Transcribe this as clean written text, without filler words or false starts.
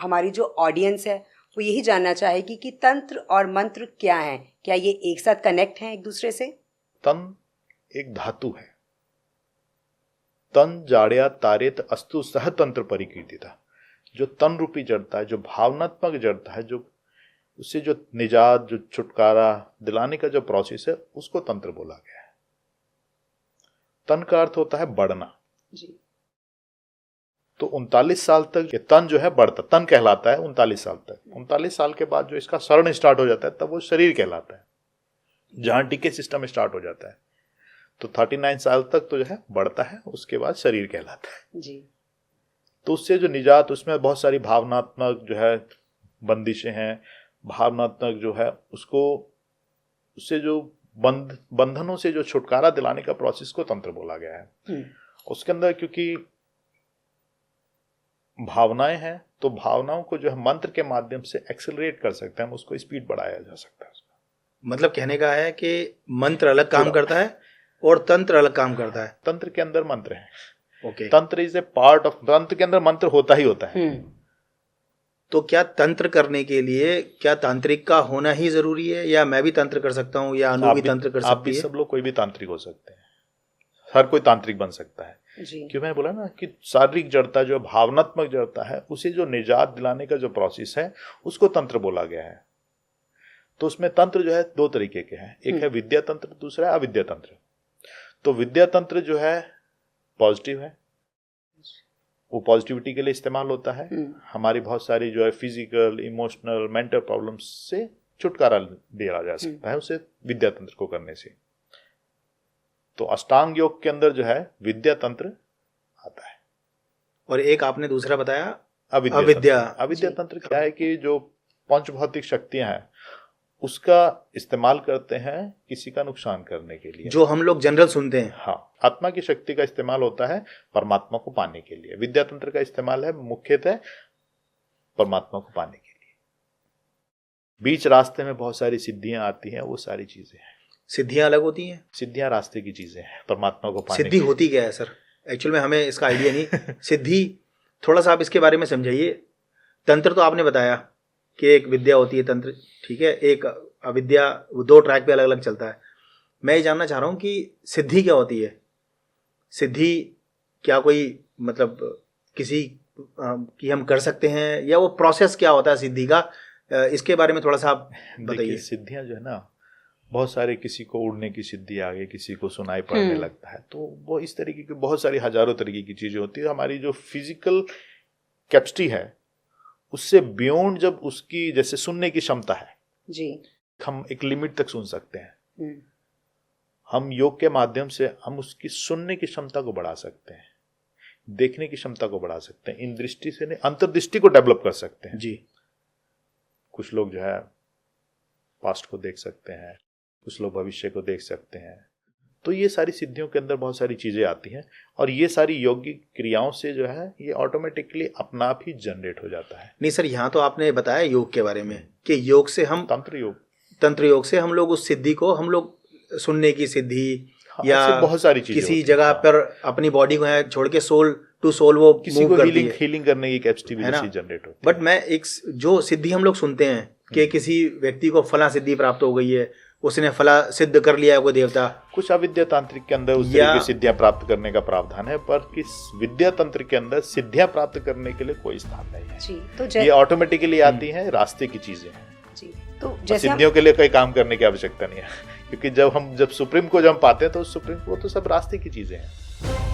हमारी जो ऑडियंस है वो यही जानना चाहेगी कि तंत्र और मंत्र क्या है, क्या ये एक साथ कनेक्ट हैं एक दूसरे से? तन एक धातु है। तन जाड़या तारेत अस्तु सह तंत्र परिकीर्तिता। जो तन रूपी जड़ता है, जो भावनात्मक जड़ता है, जो उससे जो निजात, जो छुटकारा दिलाने का जो प्रोसेस है, उसको तंत्र बोला गया है। तन का अर्थ होता है बढ़ना जी। तो 39 साल तक ये तन जो है बढ़ता, तन कहलाता है 39 साल तक। 39 साल के बाद जो इसका सरण स्टार्ट हो जाता है तब वो शरीर कहलाता है, जहां टीके सिस्टम स्टार्ट हो जाता है। तो 39 साल तक तो जो है बढ़ता है, उसके बाद शरीर कहलाता है जी। तो उससे जो निजात, उसमें बहुत सारी भावनात्मक जो है बंदिशें हैं, भावनात्मक जो है उसको, उससे जो बंधनों से जो छुटकारा दिलाने का प्रोसेस को तंत्र बोला गया है। उसके अंदर क्योंकि भावनाएं हैं तो भावनाओं को जो है मंत्र के माध्यम से एक्सेलरेट कर सकते हैं, हम उसको स्पीड बढ़ाया जा सकता है। मतलब कहने का है कि मंत्र अलग काम करता है और तंत्र अलग काम करता है। तंत्र के अंदर मंत्र है। ओके। तंत्र इज ए पार्ट ऑफ, तंत्र के अंदर मंत्र होता ही होता है। तो क्या तंत्र करने के लिए क्या तांत्रिक का होना ही जरूरी है, या मैं भी तंत्र कर सकता हूँ, या अनु भी तंत्र कर सकती है? सब लोग, कोई भी तांत्रिक हो सकते हैं, हर कोई तांत्रिक बन सकता है जी। क्यों मैं बोला ना कि शारीरिक जड़ता जो भावनात्मक जड़ता है, उसे जो निजात दिलाने का जो प्रोसेस है उसको तंत्र बोला गया है। तो उसमें तंत्र जो है दो तरीके के हैं, एक है विद्या तंत्र, दूसरा है अविद्या तंत्र। तो विद्या तंत्र जो है पॉजिटिव है, वो पॉजिटिविटी के लिए इस्तेमाल होता है। हमारी बहुत सारी जो है फिजिकल, इमोशनल, मेंटल प्रॉब्लम्स से छुटकारा दिया जा सकता है उसे विद्या तंत्र को करने से। तो अष्टांग योग के अंदर जो है विद्या तंत्र आता है। और एक आपने दूसरा बताया अविद्या। अविद्या तंत्र क्या है कि जो पंच भौतिक शक्तियां हैं उसका इस्तेमाल करते हैं किसी का नुकसान करने के लिए, जो हम लोग जनरल सुनते हैं। हाँ, आत्मा की शक्ति का इस्तेमाल होता है परमात्मा को पाने के लिए। विद्या तंत्र का इस्तेमाल है मुख्यतः परमात्मा को पाने के लिए। बीच रास्ते में बहुत सारी सिद्धियां आती हैं, वो सारी चीजें हैं। सिद्धियां अलग होती हैं? सिद्धियां रास्ते की चीजें हैं परमात्मा को पाने। सिद्धि होती क्या है सर? एक्चुअल में हमें इसका आइडिया नहीं। सिद्धि थोड़ा सा आप इसके बारे में समझाइए। तंत्र तो आपने बताया कि एक विद्या होती है तंत्र, ठीक है, एक अविद्या, दो ट्रैक पे अलग अलग चलता है। मैं ये जानना चाह रहा हूँ कि सिद्धि क्या होती है? सिद्धि क्या कोई मतलब किसी की हम कर सकते हैं, या वो प्रोसेस क्या होता है सिद्धि का? इसके बारे में थोड़ा सा आप बताइए। सिद्धियां जो है ना, बहुत सारे, किसी को उड़ने की सिद्धि आ गई, किसी को सुनाई पड़ने लगता है, तो वो इस तरीके की बहुत सारी हजारों तरीके की चीजें होती है। हमारी जो फिजिकल कैपेसिटी है उससे बियॉन्ड, जब उसकी जैसे सुनने की क्षमता है जी, हम एक लिमिट तक सुन सकते हैं। हम योग के माध्यम से हम उसकी सुनने की क्षमता को बढ़ा सकते हैं, देखने की क्षमता को बढ़ा सकते हैं, इन दृष्टि से नहीं अंतर्दृष्टि को डेवलप कर सकते हैं जी। कुछ लोग जो है पास्ट को देख सकते हैं, कुछ लोग भविष्य को देख सकते हैं। तो ये सारी सिद्धियों के अंदर बहुत सारी चीजें आती हैं, और ये सारी योगिक क्रियाओं से जो है ये ऑटोमेटिकली अपना आप ही जनरेट हो जाता है। नहीं सर, यहाँ तो आपने बताया योग के बारे में कि योग से हम तंत्र योग से हम लोग उस सिद्धि को, हम लोग सुनने की सिद्धि, हाँ, या बहुत सारी चीजें किसी जगह पर अपनी बॉडी को है छोड़ के सोल टू सोल वो किसी को हीलिंग करने की कैपेसिटी भी जनरेट होती है। बट मैं एक जो सिद्धि हम लोग सुनते हैं कि किसी व्यक्ति को फला सिद्धि प्राप्त हो गई है, उसने फला सिद्ध कर लिया है कोई देवता, कुछ अविद्या तांत्रिक के अंदर उस तरह की सिद्धियां प्राप्त करने का प्रावधान है, पर किस विद्या तंत्र के अंदर सिद्धियां प्राप्त करने के लिए कोई स्थान नहीं है जी। तो ये ऑटोमेटिकली आती हैं, रास्ते की चीजें हैं जी। तो जैसे सिद्धियों के लिए कोई काम करने की आवश्यकता नहीं है, क्योंकि जब सुप्रीम को जब हम पाते हैं तो सुप्रीम को तो सब रास्ते की चीजें हैं।